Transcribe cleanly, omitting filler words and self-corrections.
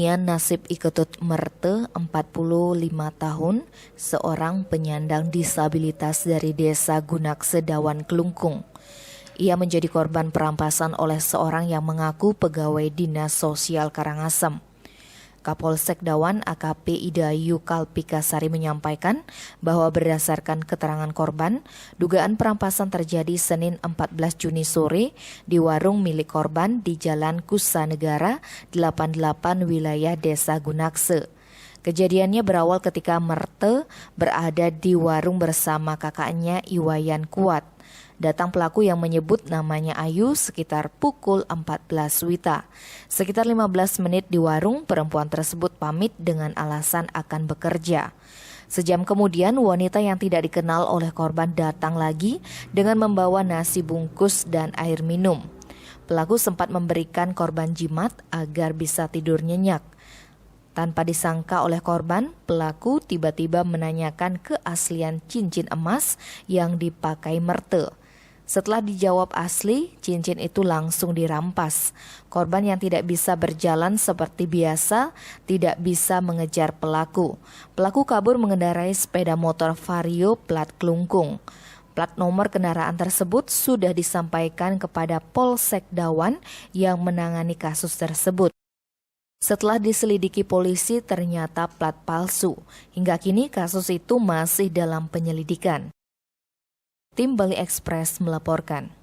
Demikian nasib Iketut Merte, 45 tahun, seorang penyandang disabilitas dari desa Gunak Sedawan, Kelungkung. Ia menjadi korban perampasan oleh seorang yang mengaku pegawai Dinas Sosial Karangasem. Kapolsek Dawan AKP Idayu Kalpikasari menyampaikan bahwa berdasarkan keterangan korban, dugaan perampasan terjadi Senin 14 Juni sore di warung milik korban di Jalan Kusanegara 88 wilayah Desa Gunakse. Kejadiannya berawal ketika Merte berada di warung bersama kakaknya Iwayan Kuat. Datang pelaku yang menyebut namanya Ayu sekitar pukul 14 WITA. Sekitar 15 menit di warung, perempuan tersebut pamit dengan alasan akan bekerja. Sejam kemudian, wanita yang tidak dikenal oleh korban datang lagi dengan membawa nasi bungkus dan air minum. Pelaku sempat memberikan korban jimat agar bisa tidur nyenyak. Tanpa disangka oleh korban, pelaku tiba-tiba menanyakan keaslian cincin emas yang dipakai Merte. Setelah dijawab asli, cincin itu langsung dirampas. Korban yang tidak bisa berjalan seperti biasa, tidak bisa mengejar pelaku. Pelaku kabur mengendarai sepeda motor Vario plat Kelungkung. Plat nomor kendaraan tersebut sudah disampaikan kepada Polsek Dawan yang menangani kasus tersebut. Setelah diselidiki polisi, ternyata plat palsu. Hingga kini kasus itu masih dalam penyelidikan. Tim Bali Express melaporkan.